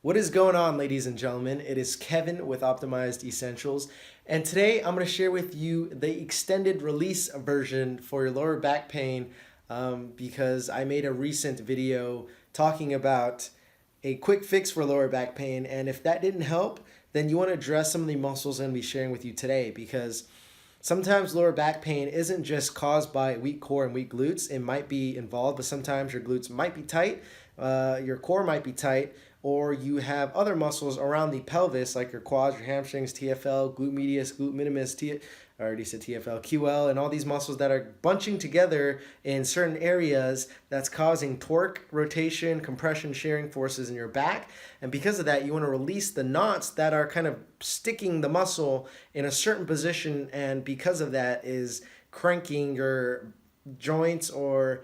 What is going on, ladies and gentlemen? It is Kevin with Optimized Essentials, and today I'm going to share with you the extended release version for your lower back pain because I made a recent video talking about a quick fix for lower back pain, and if that didn't help, then you want to address some of the muscles I'm going to be sharing with you today because sometimes lower back pain isn't just caused by weak core and weak glutes. It might be involved, but sometimes your glutes might be tight, your core might be tight, or you have other muscles around the pelvis like your quads, your hamstrings, TFL, glute medius, glute minimus, I already said TFL, QL, and all these muscles that are bunching together in certain areas that's causing torque, rotation, compression, shearing forces in your back. And because of that, you want to release the knots that are kind of sticking the muscle in a certain position, and because of that is cranking your joints or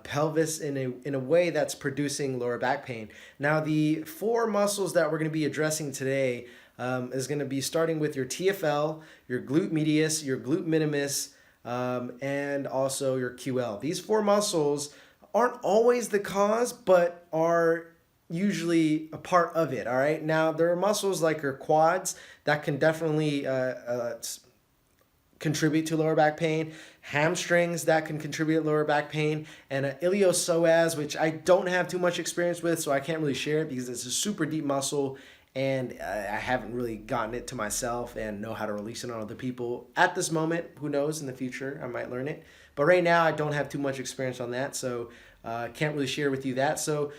pelvis in a way that's producing lower back pain. Now, the four muscles that we're going to be addressing today is going to be starting with your TFL, your glute medius, your glute minimus, and also your QL. These four muscles aren't always the cause, but are usually a part of it. All right. Now, there are muscles like your quads that can definitely contribute to lower back pain, hamstrings that can contribute to lower back pain, and iliopsoas, which I don't have too much experience with, so I can't really share it because it's a super deep muscle and I haven't really gotten it to myself and know how to release it on other people at this moment. Who knows, in the future I might learn it, but right now I don't have too much experience on that, so can't really share with you that. So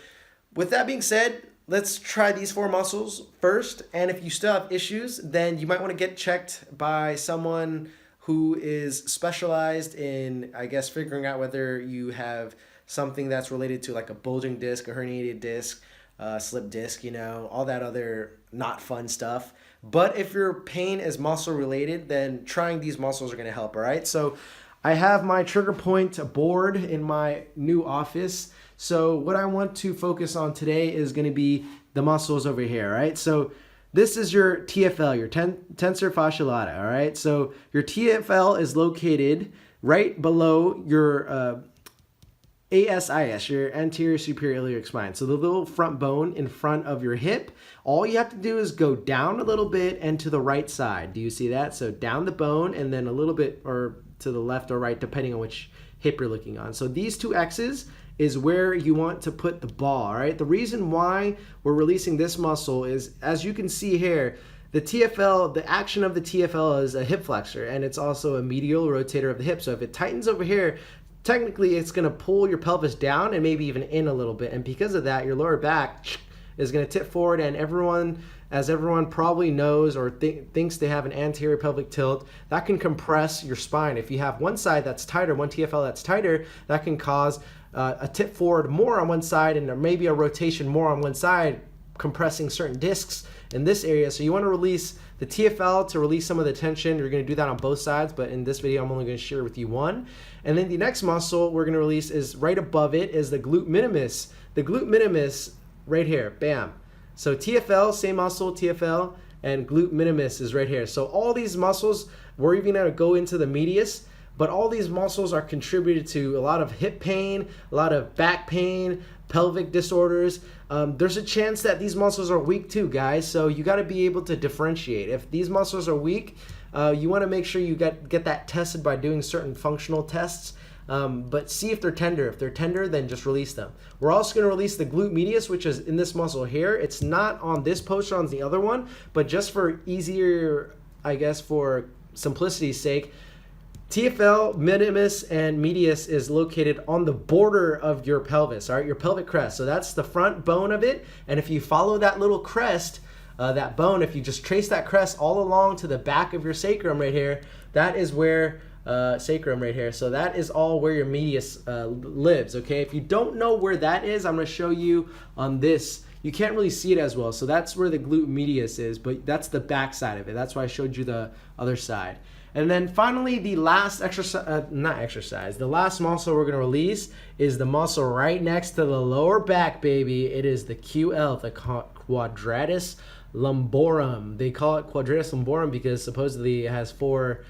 with that being said, let's try these four muscles first, and if you still have issues, then you might want to get checked by someone who is specialized in, I guess, figuring out whether you have something that's related to like a bulging disc, a herniated disc, slip disc, all that other not fun stuff. But if your pain is muscle related, then trying these muscles are going to help, all right? So I have my trigger point board in my new office. So what I want to focus on today is going to be the muscles over here, right? So this is your TFL, your tensor fasciae lata, all right? So your TFL is located right below your ASIS, your anterior superior iliac spine. So the little front bone in front of your hip. All you have to do is go down a little bit and to the right side. Do you see that? So down the bone and then a little bit or to the left or right, depending on which hip you're looking on. So these two X's is where you want to put the ball, all right? The reason why we're releasing this muscle is, as you can see here, the TFL, the action of the TFL is a hip flexor, and it's also a medial rotator of the hip. So if it tightens over here, technically it's gonna pull your pelvis down and maybe even in a little bit. And because of that, your lower back is gonna tip forward, and as everyone probably knows or thinks they have an anterior pelvic tilt, that can compress your spine. If you have one side that's tighter, one TFL that's tighter, that can cause a tip forward more on one side and maybe a rotation more on one side, compressing certain discs in this area. So you want to release the TFL to release some of the tension. You're going to do that on both sides, but in this video I'm only going to share with you one. And then the next muscle we're going to release is right above it is the glute minimus. The glute minimus right here, bam. So TFL, same muscle, TFL, and glute minimus is right here. So all these muscles, we're even going to go into the medius, but all these muscles are contributed to a lot of hip pain, a lot of back pain, pelvic disorders. There's a chance that these muscles are weak too, guys. So you got to be able to differentiate. If these muscles are weak, you want to make sure you get that tested by doing certain functional tests. But see if they're tender. If they're tender, then just release them. We're also going to release the glute medius, which is in this muscle here. It's not on this poster, on the other one, but just for easier, I guess, for simplicity's sake, TFL, minimus, and medius is located on the border of your pelvis, all right, your pelvic crest. So that's the front bone of it. And if you follow that little crest, that bone, if you just trace that crest all along to the back of your sacrum right here, that is where sacrum right here. So that is all where your medius lives, okay? If you don't know where that is, I'm going to show you on this. You can't really see it as well. So that's where the glute medius is, but that's the back side of it. That's why I showed you the other side. And then finally, the last the last muscle we're gonna release is the muscle right next to the lower back, baby. It is the QL, the Quadratus Lumborum. They call it Quadratus Lumborum because supposedly it has four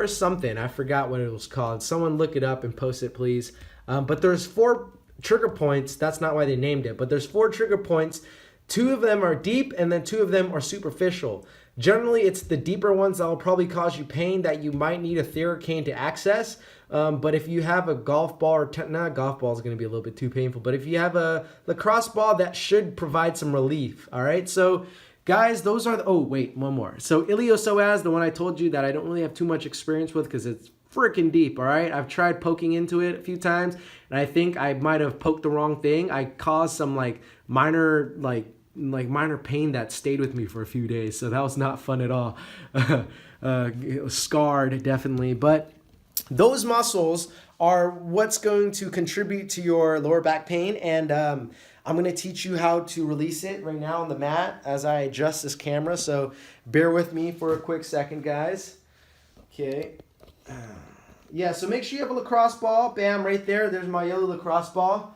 something. I forgot what it was called. Someone look it up and post it, please. But there's four trigger points. That's not why they named it, but there's four trigger points 2 of them are deep, and then 2 of them are superficial. Generally, it's the deeper ones that will probably cause you pain that you might need a theracane to access. But if you have a golf ball, or not golf ball is going to be a little bit too painful, but if you have a lacrosse ball, that should provide some relief. All right, so guys, those are the, oh wait, one more. So iliopsoas, the one I told you that I don't really have too much experience with because it's freaking deep. All right, I've tried poking into it a few times, and I think I might have poked the wrong thing. I caused some minor minor pain that stayed with me for a few days, so that was not fun at all. It was scarred, definitely. But those muscles are what's going to contribute to your lower back pain, and I'm going to teach you how to release it right now on the mat as I adjust this camera, so bear with me for a quick second, guys. Okay. Yeah, so make sure you have a lacrosse ball. Bam, right there. There's my yellow lacrosse ball.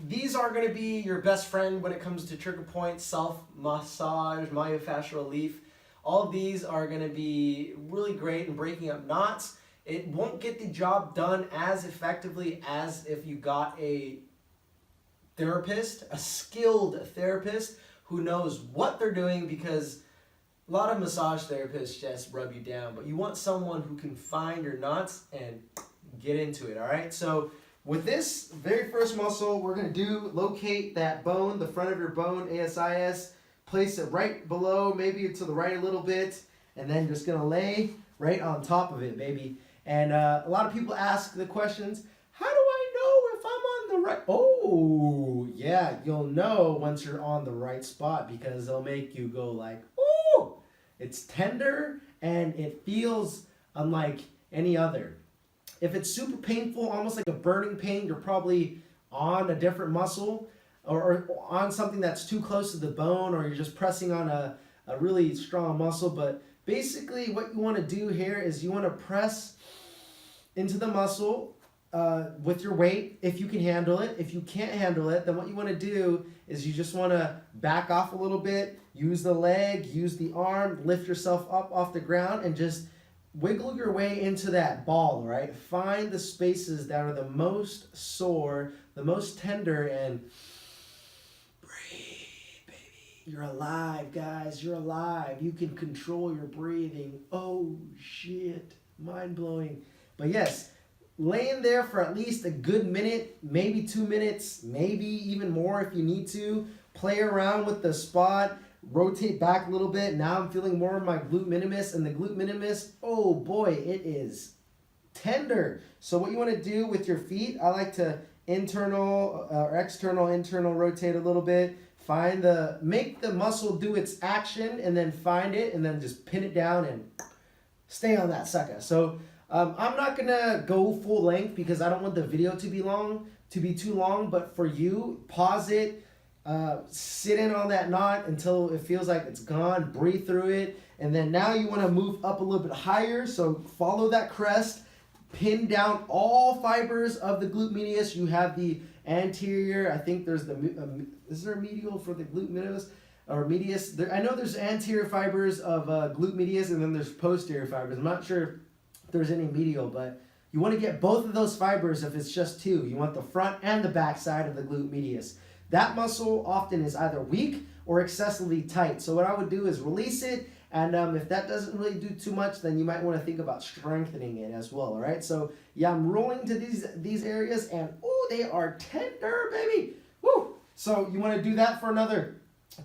These are going to be your best friend when it comes to trigger point, self-massage, myofascial relief. All of these are going to be really great in breaking up knots. It won't get the job done as effectively as if you got a therapist, a skilled therapist who knows what they're doing, because a lot of massage therapists just rub you down, but you want someone who can find your knots and get into it, all right? So with this very first muscle, we're going to locate that bone, the front of your bone, ASIS, place it right below, maybe to the right a little bit, and then just going to lay right on top of it, baby. And a lot of people ask the questions, how do I know if I'm on the right? Oh, yeah, you'll know once you're on the right spot, because they'll make you go like, ooh, it's tender and it feels unlike any other. If it's super painful, almost like a burning pain, you're probably on a different muscle, or on something that's too close to the bone, or you're just pressing on a really strong muscle. But basically what you want to do here is you want to press into the muscle with your weight, if you can handle it. If you can't handle it, then what you want to do is you just want to back off a little bit, use the leg, use the arm, lift yourself up off the ground, and just wiggle your way into that ball, right? Find the spaces that are the most sore, the most tender, and breathe, baby. You're alive, guys. You're alive. You can control your breathing. Oh, shit. Mind-blowing. But yes, laying there for at least a good minute, maybe 2 minutes, maybe even more if you need to. Play around with the spot. Rotate back a little bit. Now I'm feeling more of my glute minimus, and the glute minimus, oh boy, it is tender. So what you want to do with your feet, I like to internal or internal rotate a little bit. Make the muscle do its action, and then find it, and then just pin it down and stay on that sucker. So I'm not gonna go full length because I don't want the video to be too long. But for you, pause it. Sit in on that knot until it feels like it's gone. Breathe through it, and then now you want to move up a little bit higher. So follow that crest, pin down all fibers of the glute medius. You have the anterior. I think there's is there a medial for the glute medius or medius? I know there's anterior fibers of glute medius, and then there's posterior fibers. I'm not sure if there's any medial, but you want to get both of those fibers if it's just 2. You want the front and the back side of the glute medius. That muscle often is either weak or excessively tight. So what I would do is release it, and if that doesn't really do too much, then you might want to think about strengthening it as well, all right? So yeah, I'm rolling to these areas, and oh, they are tender, baby. Woo! So you want to do that for another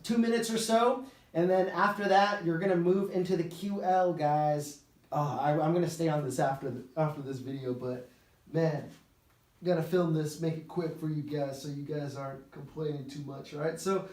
2 minutes or so, and then after that, you're going to move into the QL, guys. I'm going to stay on this after this video, but man, gotta film this, make it quick for you guys so you guys aren't complaining too much, all right? So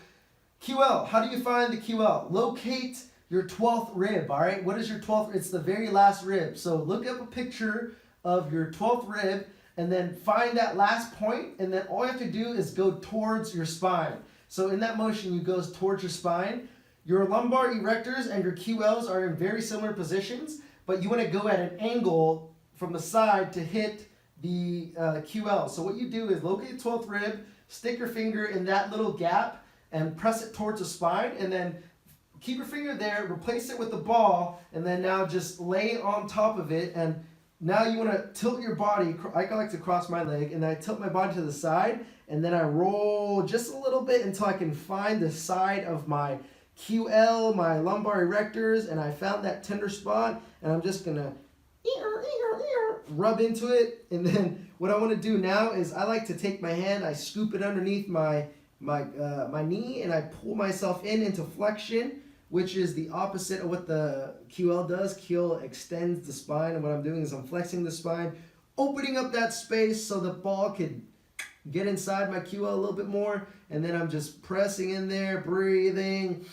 QL, how do you find the QL? Locate your 12th rib, all right? What is your 12th? It's the very last rib. So look up a picture of your 12th rib, and then find that last point, and then all you have to do is go towards your spine. So in that motion, you go towards your spine. Your lumbar erectors and your QLs are in very similar positions, but you want to go at an angle from the side to hit the QL. So what you do is locate the 12th rib, stick your finger in that little gap, and press it towards the spine, and then keep your finger there, replace it with the ball, and then now just lay on top of it and Now you want to tilt your body. I like to cross my leg, and I tilt my body to the side, and then I roll just a little bit until I can find the side of my QL, my lumbar erectors, and I found that tender spot, and I'm just gonna rub into it. And then what I want to do now is I like to take my hand, I scoop it underneath my knee, and I pull myself into flexion, which is the opposite of what the QL does. QL extends the spine, and what I'm doing is I'm flexing the spine, opening up that space so the ball could get inside my QL a little bit more, and then I'm just pressing in there, breathing.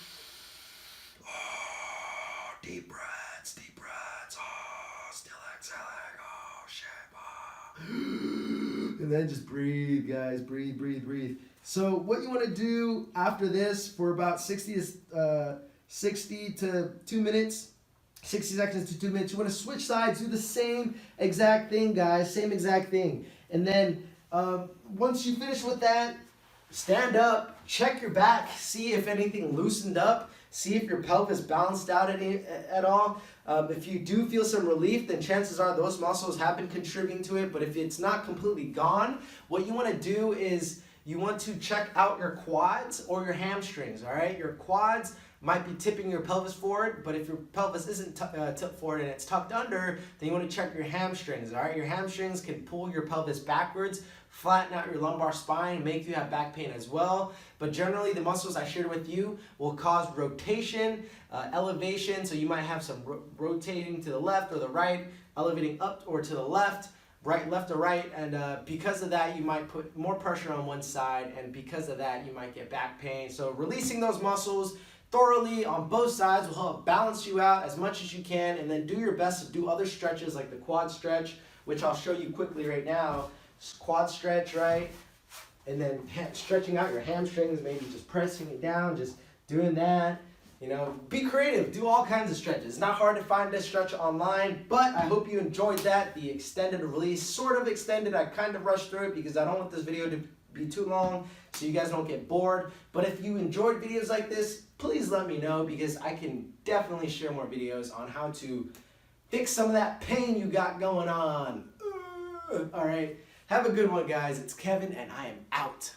Oh, deep breaths, deep breaths. Oh, still exhaling. Oh, shit. Oh. And then just breathe, guys. Breathe, breathe, breathe. So what you want to do after this for about 60 to 2 minutes, 60 seconds to 2 minutes, you want to switch sides, do the same exact thing, guys, same exact thing. And then once you finish with that, stand up, check your back, see if anything loosened up, see if your pelvis balanced out at all. If you do feel some relief, then chances are those muscles have been contributing to it. But if it's not completely gone, what you want to do is you want to check out your quads or your hamstrings, all right? Your quads might be tipping your pelvis forward, but if your pelvis isn't tipped forward and it's tucked under, then you want to check your hamstrings, all right? Your hamstrings can pull your pelvis backwards, flatten out your lumbar spine, make you have back pain as well. But generally, the muscles I shared with you will cause rotation, elevation, so you might have some rotating to the left or the right, elevating up or to the left, right, left, or right, and because of that, you might put more pressure on one side, and because of that, you might get back pain. So releasing those muscles thoroughly on both sides will help balance you out as much as you can, and then do your best to do other stretches like the quad stretch, which I'll show you quickly right now. Quad stretch, right? And then stretching out your hamstrings, maybe just pressing it down, just doing that. You know, be creative, do all kinds of stretches. It's not hard to find this stretch online, but I hope you enjoyed that. The extended release, sort of extended. I kind of rushed through it because I don't want this video to be too long so you guys don't get bored. But if you enjoyed videos like this, please let me know, because I can definitely share more videos on how to fix some of that pain you got going on. All right, have a good one, guys. It's Kevin, and I am out.